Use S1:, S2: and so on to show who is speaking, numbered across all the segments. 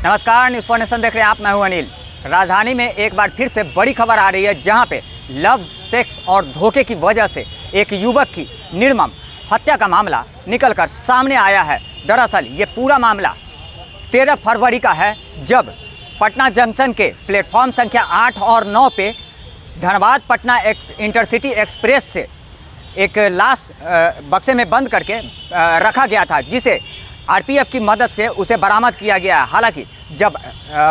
S1: नमस्कार, news for nation देख रहे हैं आप। मैं हूं अनिल। राजधानी में एक बार फिर से बड़ी खबर आ रही है, जहां पे लव, सेक्स और धोखे की वजह से एक युवक की निर्मम हत्या का मामला निकलकर सामने आया है। दरअसल ये पूरा मामला 13 फरवरी का है, जब पटना जंक्शन के प्लेटफॉर्म संख्या 8 और 9 पे धनबाद पटना इंटरसिटी एक्सप्रेस से एक लाश बक्से में बंद करके रखा गया था, जिसे आरपीएफ की मदद से उसे बरामद किया गया। हालांकि जब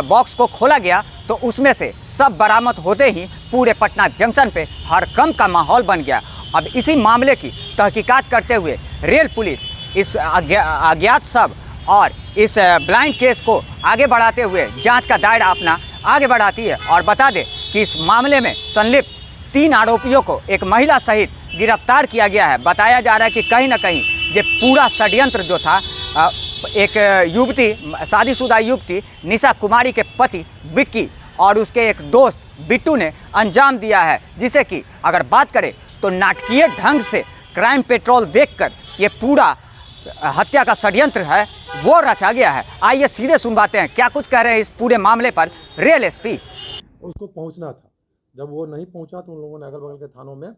S1: बॉक्स को खोला गया तो उसमें से सब बरामद होते ही पूरे पटना जंक्शन पे हड़कंप का माहौल बन गया। अब इसी मामले की तहकीकात करते हुए रेल पुलिस इस अज्ञात शव और इस ब्लाइंड केस को आगे बढ़ाते हुए जांच का दायरा अपना आगे बढ़ाती है। और बता दें कि इस मामले में संलिप्त 3 आरोपियों को एक महिला सहित गिरफ्तार किया गया है। बताया जा रहा है कि कहीं ना कहीं ये पूरा षड्यंत्र जो था एक युवती, शादीशुदा युवती निशा कुमारी के पति विक्की और उसके एक दोस्त बिट्टू ने अंजाम दिया है, जिसे कि अगर बात करें तो नाटकीय ढंग से क्राइम पेट्रोल देखकर ये पूरा हत्या का षड्यंत्र है वो रचा गया है। आइए सीधे सुनवाते हैं क्या कुछ कह रहे हैं इस पूरे मामले पर रेल एसपी।
S2: उसको पहुंचना था, जब वो नहीं पहुंचा तो उन लोगों ने अगल बगल के थानों में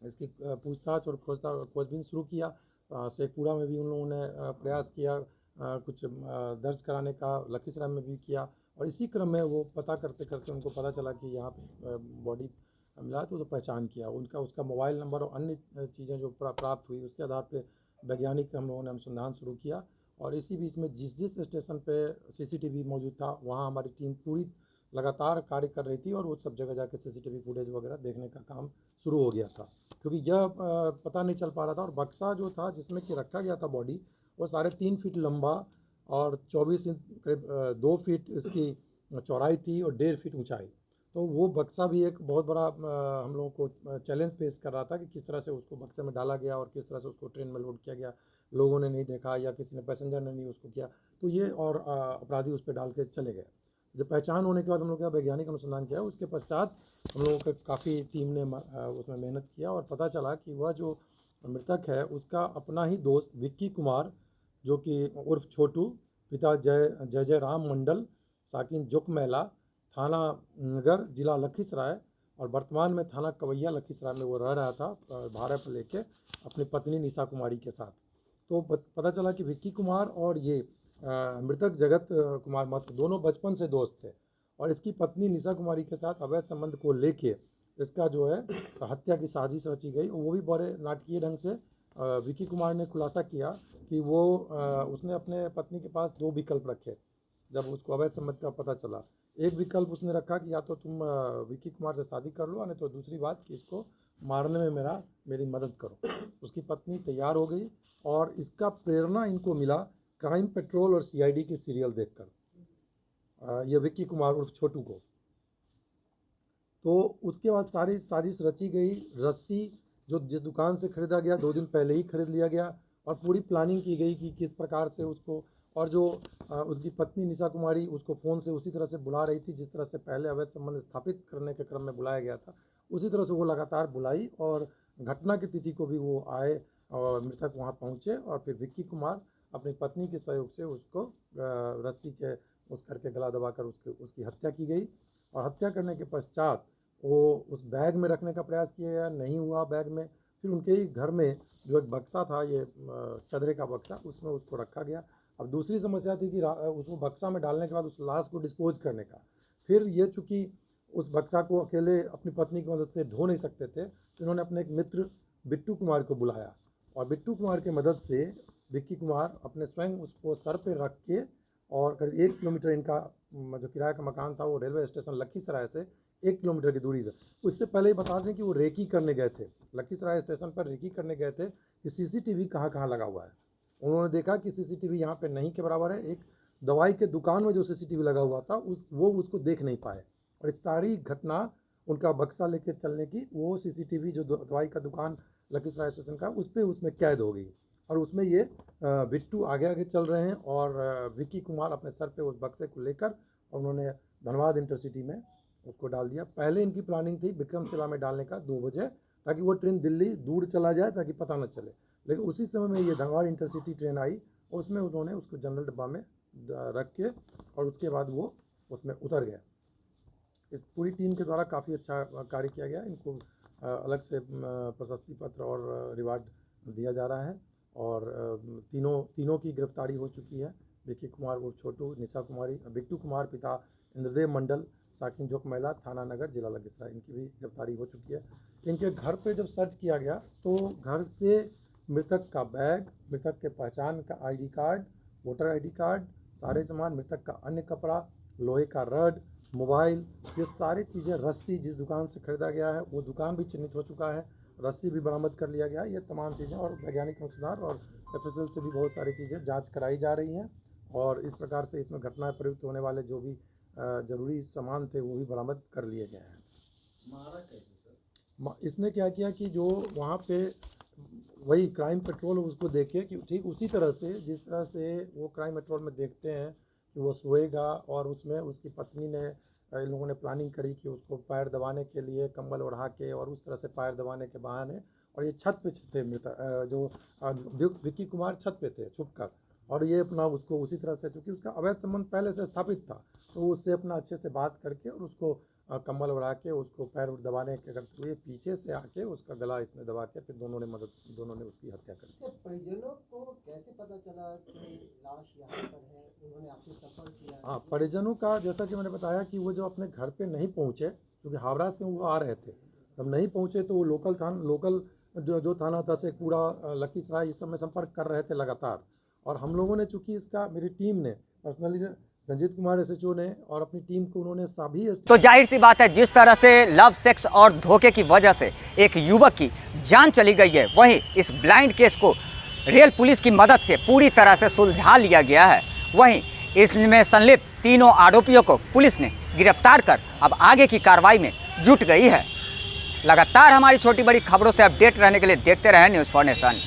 S2: इसकी पूछताछ और खोजबीन शुरू किया। शेखपुरा में भी उन लोगों ने प्रयास किया, कुछ दर्ज कराने का, लखीसराय में भी किया। और इसी क्रम में वो पता करते करते उनको पता चला कि यहाँ पे बॉडी मिला, तो पहचान किया। उसका मोबाइल नंबर और अन्य चीज़ें जो प्राप्त हुई, उसके आधार पे वैज्ञानिक हम लोगों ने अनुसंधान शुरू किया। और इसी बीच में जिस स्टेशन पे सीसीटीवी मौजूद था, वहाँ हमारी टीम पूरी लगातार कार्य कर रही थी और वो सब जगह जाके सीसीटीवी फुटेज वगैरह देखने का काम शुरू हो गया था, क्योंकि यह पता नहीं चल पा रहा था। और बक्सा जो था जिसमें कि रखा गया था बॉडी, वो 3.5 फीट लंबा और 24 इंच करीब 2 फीट इसकी चौड़ाई थी और 1.5 फीट ऊंचाई। तो वो बक्सा भी एक बहुत बड़ा हम लोगों को चैलेंज फेस कर रहा था कि किस तरह से उसको बक्से में डाला गया और किस तरह से उसको ट्रेन में लोड किया गया। लोगों ने नहीं देखा या किसी ने, पैसेंजर ने नहीं उसको किया, तो ये और अपराधी उस पर डाल के चले गए। जब पहचान होने के बाद हम लोग का वैज्ञानिक अनुसंधान किया, उसके पश्चात हम लोगों का काफ़ी टीम ने उसमें मेहनत किया और पता चला कि वह जो मृतक है उसका अपना ही दोस्त विक्की कुमार, जो कि उर्फ छोटू, पिता जय राम मंडल, साकिन जोक मैला, थाना नगर, जिला लखीसराय, और वर्तमान में थाना कवैया लखीसराय में वो रह रहा था भाड़ा पर लेके अपनी पत्नी निशा कुमारी के साथ। तो पता चला कि विक्की कुमार और ये मृतक जगत कुमार महतो दोनों बचपन से दोस्त थे। और इसकी पत्नी निशा कुमारी के साथ अवैध संबंध को लेके इसका जो है हत्या की साजिश रची गई। वो भी बड़े नाटकीय ढंग से विक्की कुमार ने खुलासा किया कि वो उसने अपने पत्नी के पास 2 विकल्प रखे जब उसको अवैध संबंध का पता चला। एक विकल्प उसने रखा कि या तो तुम विक्की कुमार से शादी कर लो, नहीं तो दूसरी बात कि इसको मारने में मेरी मदद करो। उसकी पत्नी तैयार हो गई और इसका प्रेरणा इनको मिला क्राइम पेट्रोल और सीआईडी के सीरियल देखकर, ये विक्की कुमार उर्फ छोटू को। तो उसके बाद सारी साजिश रची गई। रस्सी जो जिस दुकान से ख़रीदा गया 2 दिन पहले ही खरीद लिया गया और पूरी प्लानिंग की गई कि किस प्रकार से उसको, और जो उसकी पत्नी निशा कुमारी उसको फ़ोन से उसी तरह से बुला रही थी जिस तरह से पहले अवैध संबंध स्थापित करने के क्रम में बुलाया गया था, उसी तरह से वो लगातार बुलाई। और घटना की तिथि को भी वो आए और मृतक वहाँ पहुँचे और फिर विक्की कुमार अपनी पत्नी के सहयोग से उसको रस्सी के उस करके गला दबाकर उसकी हत्या की गई। और हत्या करने के पश्चात वो उस बैग में रखने का प्रयास किया गया, नहीं हुआ बैग में। फिर उनके ही घर में जो एक बक्सा था, ये चदरे का बक्सा, उसमें उसको रखा गया। अब दूसरी समस्या थी कि उसको बक्सा में डालने के बाद उस लाश को डिस्पोज करने का। फिर ये चूँकि उस बक्सा को अकेले अपनी पत्नी की मदद से ढो नहीं सकते थे, तो इन्होंने अपने एक मित्र बिट्टू कुमार को बुलाया और बिट्टू कुमार की मदद से विक्की कुमार अपने स्वयं उसको सर पे रख के, और करीब 1 किलोमीटर इनका जो किराए का मकान था वो रेलवे स्टेशन लखीसराय से 1 किलोमीटर की दूरी से। उससे पहले ही बता दें कि वो रेकी करने गए थे, लखीसराय स्टेशन पर रेकी करने गए थे कि सीसीटीवी कहाँ कहाँ लगा हुआ है। उन्होंने देखा कि सीसीटीवी यहाँ पे नहीं के बराबर है। एक दवाई के दुकान में जो सीसीटीवी लगा हुआ था वो उसको देख नहीं पाए, और इस सारी घटना उनका बक्सा लेके चलने की, वो सीसीटीवी जो दवाई का दुकान लखीसराय स्टेशन का उसमें कैद हो गई। और उसमें ये बिट्टू आगे आगे चल रहे हैं और विक्की कुमार अपने सर पे उस बक्से को लेकर और उन्होंने धनबाद इंटरसिटी में उसको डाल दिया। पहले इनकी प्लानिंग थी विक्रमशिला में डालने का 2 बजे, ताकि वो ट्रेन दिल्ली दूर चला जाए ताकि पता न चले। लेकिन उसी समय में ये धनबाद इंटरसिटी ट्रेन आई, उसमें उन्होंने उसको जनरल डब्बा में रख के और उसके बाद वो उसमें उतर गया। इस पूरी टीम के द्वारा काफ़ी अच्छा कार्य किया गया। इनको अलग से प्रशस्ति पत्र और रिवार्ड दिया जा रहा है और तीनों की गिरफ्तारी हो चुकी है। विक्की कुमार वो छोटू, निशा कुमारी, बिट्टू कुमार पिता इंद्रदेव मंडल, साकिन जोक महिला, थाना नगर, जिला लखीसराय, इनकी भी गिरफ्तारी हो चुकी है। इनके घर पे जब सर्च किया गया तो घर से मृतक का बैग, मृतक के पहचान का ID card, voter ID card, सारे सामान, मृतक का अन्य कपड़ा, लोहे का रड, मोबाइल, ये सारी चीज़ें, रस्सी जिस दुकान से खरीदा गया है वो दुकान भी चिन्हित हो चुका है, रस्सी भी बरामद कर लिया गया है। ये तमाम चीज़ें और वैज्ञानिक अनुसंधान और FSL से भी बहुत सारी चीज़ें जांच कराई जा रही हैं और इस प्रकार से इसमें घटना प्रयुक्त होने वाले जो भी ज़रूरी सामान थे वो भी बरामद कर लिए गए हैं।
S3: मारा कैसे सर?
S2: इसने क्या किया कि जो वहाँ पे वही क्राइम पेट्रोल उसको देखे कि ठीक उसी तरह से जिस तरह से वो क्राइम पेट्रोल में देखते हैं कि वो सोएगा और उसमें उसकी पत्नी ने इन लोगों ने प्लानिंग करी कि उसको पैर दबाने के लिए कंबल ओढ़ा के और उस तरह से पैर दबाने के बहाने, और ये छत पे थे जो विक्की कुमार छत पे थे छुप कर, और ये अपना उसको उसी तरह से, क्योंकि उसका अवैध संबंध पहले से स्थापित था, तो उससे अपना अच्छे से बात करके और उसको कंबल उड़ा के उसको पैर दबाने के करते हुए पीछे से आके उसका गला इसमें दबा के फिर दोनों ने उसकी हत्या कर दी।
S3: परिजनों को कैसे पता चला कि लाश यहाँ पर है? उन्होंने आपसे संपर्क किया?
S2: हाँ, परिजनों का जैसा कि मैंने बताया कि वो जो अपने घर पे नहीं पहुँचे, क्योंकि हावड़ा से वो आ रहे थे, जब नहीं पहुँचे तो वो लोकल जो थाना था शेखपुरा, लखीसराय, इस सब में संपर्क कर रहे थे लगातार। और हम लोगों ने चूँकि इसका, मेरी टीम ने पर्सनली, रंजीत कुमार SHO ने और अपनी टीम को उन्होंने सभी
S1: तो जाहिर सी बात है, जिस तरह से लव, सेक्स और धोखे की वजह से एक युवक की जान चली गई है, वहीं इस ब्लाइंड केस को रेल पुलिस की मदद से पूरी तरह से सुलझा लिया गया है। वहीं इसमें संलिप्त तीनों आरोपियों को पुलिस ने गिरफ्तार कर अब आगे की कार्रवाई में जुट गई है। लगातार हमारी छोटी बड़ी खबरों से अपडेट रहने के लिए देखते रहें न्यूज़4 नेशन।